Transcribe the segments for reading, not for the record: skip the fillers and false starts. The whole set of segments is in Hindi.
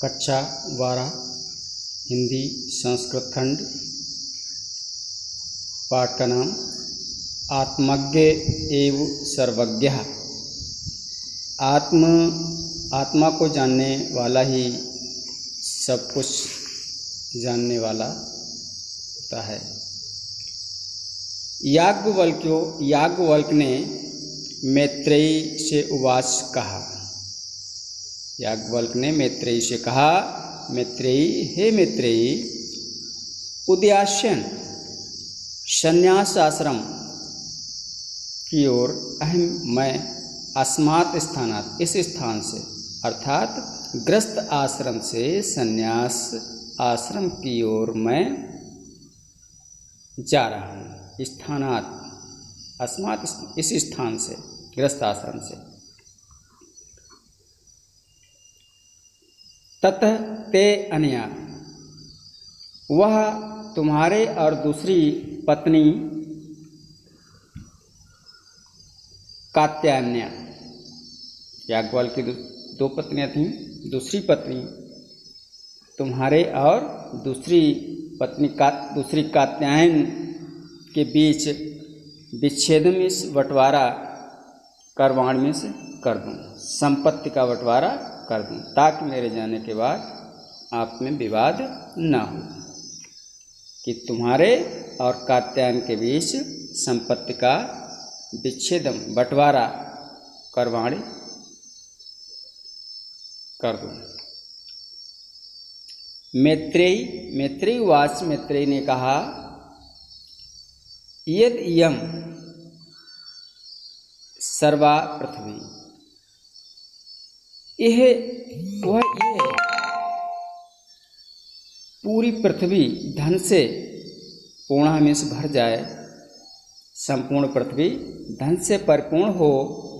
कक्षा 12 हिंदी संस्कृत खंड। पाठ का नाम आत्मज्ञ एव सर्वज्ञः। आत्मा को जानने वाला ही सब कुछ जानने वाला होता है। याज्ञवल्क्य ने मैत्रेयी से उवाच कहा। याज्ञवल्क्य ने मैत्रेयी से कहा, मैत्रेयी, हे मैत्रेयी, उद्यास्यन् संन्यास आश्रम की ओर मैं अस्मात् स्थानात्, इस स्थान से अर्थात ग्रस्त आश्रम से संन्यास आश्रम की ओर मैं जा रहा हूँ। स्थानात्, अस्मात्, इस स्थान से, ग्रस्त आश्रम से। ततः ते अनया, वह तुम्हारे और दूसरी पत्नी कात्यायन्या, याज्ञवल्क्य की दो पत्नियां थीं, दूसरी पत्नी तुम्हारे और दूसरी कात्यायन के बीच विच्छेद में बंटवारा करवाण में से कर दूँ, संपत्ति का बंटवारा कर दूँ, ताकि मेरे जाने के बाद आप में विवाद न हो कि तुम्हारे और कात्यायन के बीच संपत्ति का विच्छेदम, बंटवारा, करवाणी कर दूँ। मैत्रेयी उवाच, मैत्रेयी ने कहा, यद इयं सर्वा पृथ्वी, वह पूरी पृथ्वी धन से पूर्णा में से भर जाए, संपूर्ण पृथ्वी धन से परिपूर्ण हो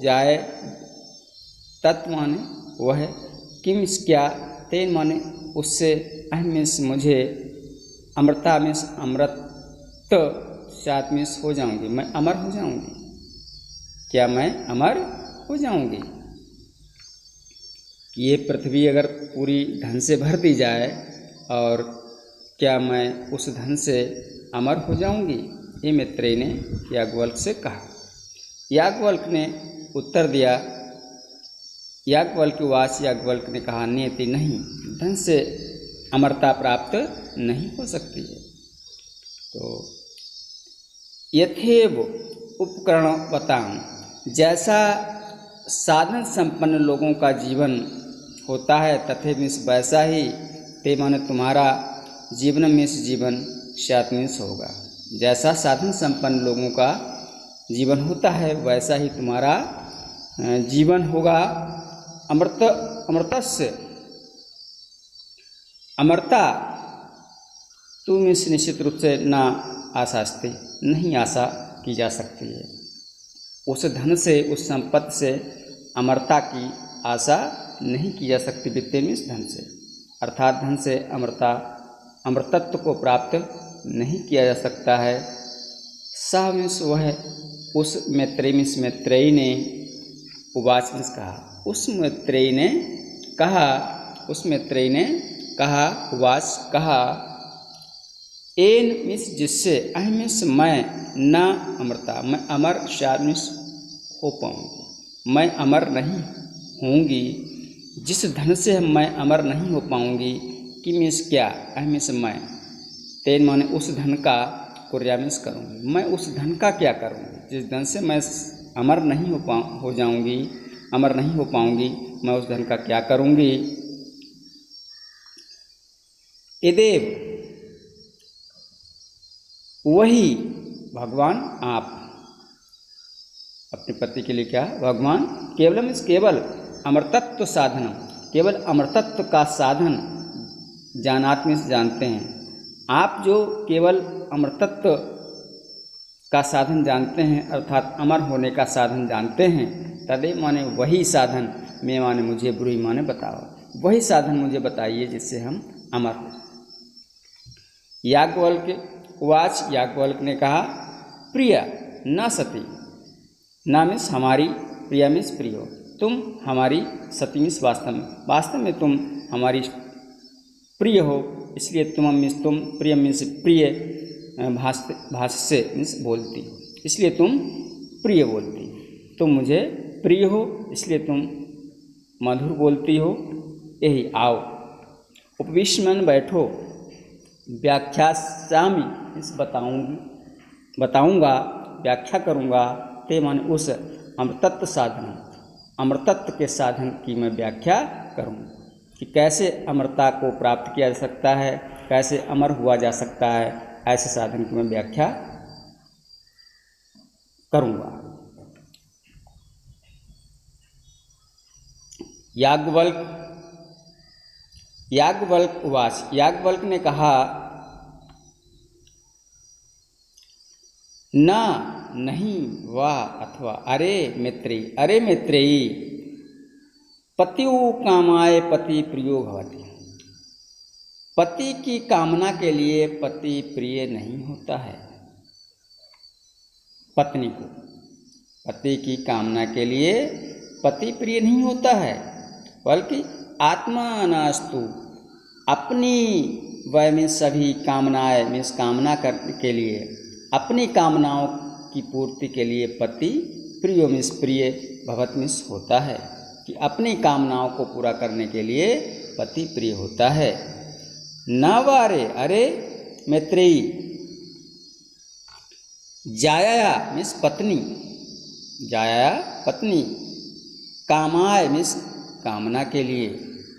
जाए, तत् माने वह, किम क्या, तेन माने उससे, अहम में से मुझे, अमृता में से अमृत साथ में से हो जाऊंगी, मैं अमर हो जाऊंगी। क्या मैं अमर हो जाऊंगी? ये पृथ्वी अगर पूरी धन से भर दी जाए और क्या मैं उस धन से अमर हो जाऊंगी? ये मैत्रेयी ने याज्ञवल्क्य से कहा। याज्ञवल्क्य ने उत्तर दिया, याज्ञवल्क्य उवाच, याज्ञवल्क्य ने कहा, नियति, नहीं, धन से अमरता प्राप्त नहीं हो सकती है। तो यथेव उपकरणवतां, जैसा साधन संपन्न लोगों का जीवन होता है, तथेव वैसा ही, ते माने तुम्हारा जीवन में से जीवन शात्मिंस होगा। जैसा साधन संपन्न लोगों का जीवन होता है, वैसा ही तुम्हारा जीवन होगा। अमृतस्य, अमरता तुम इस निश्चित रूप से ना आशास्ते, नहीं आशा की जा सकती है। उस धन से, उस संपत्ति से अमरता की आशा नहीं की जा सकती। वित्तीय में इस धन से, अर्थात धन से अमृतत्व को प्राप्त नहीं किया जा सकता है। सह में वह, उस मैत्रेयी ने उवाच में कहा, उस मैत्रेयी ने कहा, उवाच कहा, एन मिस, जिससे, अहमिस, मैं, न अमृता, मैं अमर शामिस हो पाऊंगी, मैं अमर नहीं होंगी। जिस धन से मैं अमर नहीं हो पाऊंगी, कि मिस क्या, अहमिस, मैं, तेन माने उस धन का कुर्यामिस करूंगी, मैं उस धन का क्या करूंगी? जिस धन से मैं अमर नहीं हो जाऊंगी, अमर नहीं हो पाऊंगी, मैं उस धन का क्या करूंगी? यदेव, वही भगवान आप, अपने पति के लिए क्या, भगवान, केवल अमृतत्व साधनम, केवल अमृतत्व का साधन जानात्म से जानते हैं। आप जो केवल अमृतत्व का साधन जानते हैं, अर्थात अमर होने का साधन जानते हैं, तदे माने वही साधन, मैं माने मुझे, बुरी माने बताओ, वही साधन मुझे बताइए जिससे हम अमर हो। याज्ञवल्क्य उवाच, याज्ञवल्क्य ने कहा, प्रिय न सती, न मिस हमारी, प्रिया मिस प्रियो, तुम हमारी, सती मिस वास्तव में तुम हमारी प्रिय हो, इसलिए तुम मीन्स तुम, प्रिय मीन्स प्रिय, भाष्य से मीन्स बोलती हो, इसलिए तुम प्रिय बोलती हो। तुम मुझे प्रिय हो, इसलिए तुम मधुर बोलती हो। यही आओ, उपविश्यमन बैठो, व्याख्यास्यामि मीन्स बताऊंगा, व्याख्या करूंगा, ते मान उस अमृतत्व साधन, अमृतत्व के साधन की मैं व्याख्या करूंगा कि कैसे अमरता को प्राप्त किया जा सकता है, कैसे अमर हुआ जा सकता है, ऐसे साधन की मैं व्याख्या करूंगा। याज्ञवल्क उवाच, याज्ञवल्क ने कहा, ना, नहीं, वाह अथवा अरे मैत्रेयी, पतिउ कामाय पति प्रियो भवति। पति की कामना के लिए पति प्रिय नहीं होता है। पत्नी को पति की कामना के लिए पति प्रिय नहीं होता है, बल्कि आत्मानास्तु, अपनी वह में सभी कामनाएं मीन्स कामना करने के लिए, अपनी कामनाओं की पूर्ति के लिए पति प्रियो मीन्स प्रिय भवत मीन्स होता है, कि अपनी कामनाओं को पूरा करने के लिए पति प्रिय होता है। न वारे, अरे मैत्रेयी, जाया मीन्स पत्नी, जाया पत्नी, कामाय मीन्स कामना के लिए,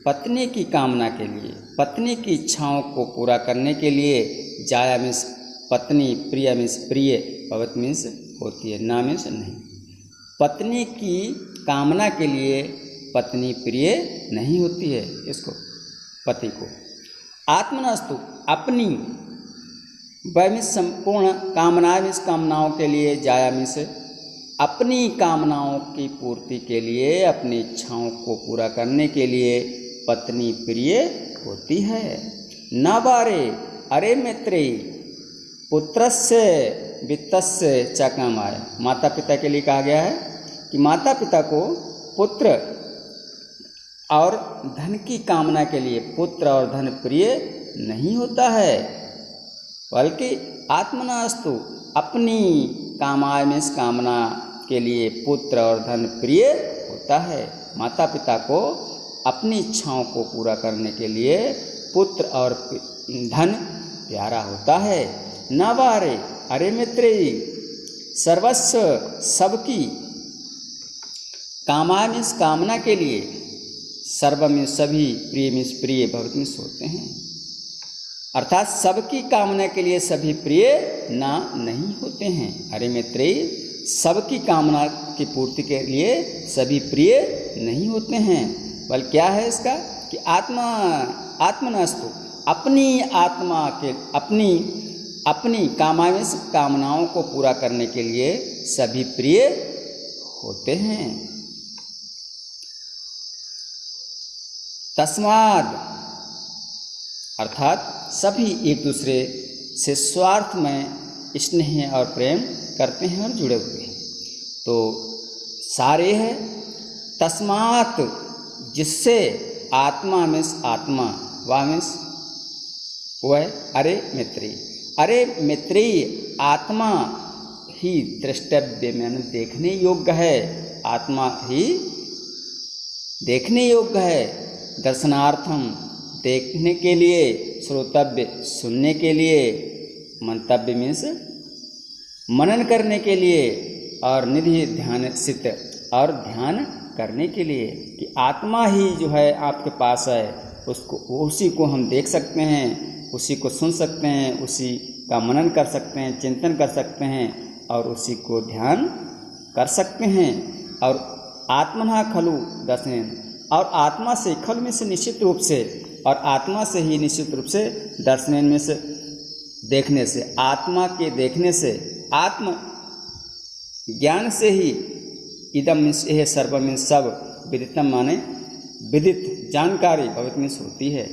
पत्नी की कामना के लिए, पत्नी की इच्छाओं को पूरा करने के लिए, जाया मीन्स पत्नी, प्रिय मीन्स प्रिय, भवत मीन्स होती है, ना मीन्स नहीं। पत्नी की कामना के लिए पत्नी प्रिय नहीं होती है इसको, पति को। आत्मनस्तु, अपनी, वह मीन्स संपूर्ण, कामना मीन्स कामनाओं के लिए, जाया मीन्स अपनी कामनाओं की पूर्ति के लिए, अपनी इच्छाओं को पूरा करने के लिए पत्नी प्रिय होती है। न बारे, अरे मैत्रेयी, पुत्रस्य वित्तस्य च कामाय, माता पिता के लिए कहा गया है कि माता पिता को पुत्र और धन की कामना के लिए पुत्र और धन प्रिय नहीं होता है, बल्कि आत्मनास्तु, अपनी कामाय मीन्स कामना के लिए पुत्र और धन प्रिय होता है। माता पिता को अपनी इच्छाओं को पूरा करने के लिए पुत्र और धन प्यारा होता है। न वारे, अरे मैत्रेयी, सर्वस्व, सबकी, कामाय मीन्स कामना के लिए, सर्व में सभी, प्रिय मीन्स प्रिय, भवत मीन्स होते हैं, अर्थात सबकी कामना के लिए सभी प्रिय ना नहीं होते हैं। अरे मैत्रेयी, सबकी कामना की पूर्ति के लिए सभी प्रिय नहीं होते हैं, बल्कि क्या है इसका कि आत्मनस्तु, अपनी आत्मा के, अपनी कामनाओं को पूरा करने के लिए सभी प्रिय होते हैं। तस्माद, अर्थात सभी एक दूसरे से स्वार्थ में स्नेह और प्रेम करते हैं और जुड़े हुए हैं। तो सारे है तस्मात, जिससे, आत्मा मीन्स आत्मा, वाह मीन्स वह, अरे मैत्रेयी, अरे मैत्रेयी, आत्मा ही द्रष्टव्य में देखने योग्य है, आत्मा ही देखने योग्य है, दर्शनार्थम, देखने के लिए, श्रोतव्य, सुनने के लिए, मंतव्य मीन्स मनन करने के लिए, और निधि ध्यान सित, और ध्यान करने के लिए, कि आत्मा ही जो है आपके पास है, उसको, उसी को हम देख सकते हैं, उसी को सुन सकते हैं, उसी का मनन कर सकते हैं, चिंतन कर सकते हैं, और उसी को ध्यान कर सकते हैं। और आत्मना खलु दर्शनेन, और आत्मा से, खल में से निश्चित रूप से, और आत्मा से ही निश्चित रूप से, दर्शनेन में से देखने से, आत्मा के देखने से, आत्म ज्ञान से ही, इदम मीन्स यह, सर्व मीन्स सब, विदितम माने विदित, जानकारी, भवित मीन्स होती है।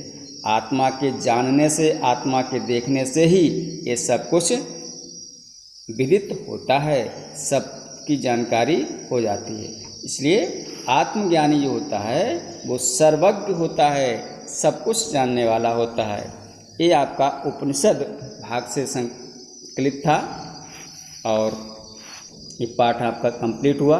आत्मा के जानने से, आत्मा के देखने से ही ये सब कुछ विदित होता है, सबकी जानकारी हो जाती है। इसलिए आत्मज्ञानी जो होता है वो सर्वज्ञ होता है, सब कुछ जानने वाला होता है। ये आपका उपनिषद भाग से संकलित था और ये पाठ आपका कंप्लीट हुआ।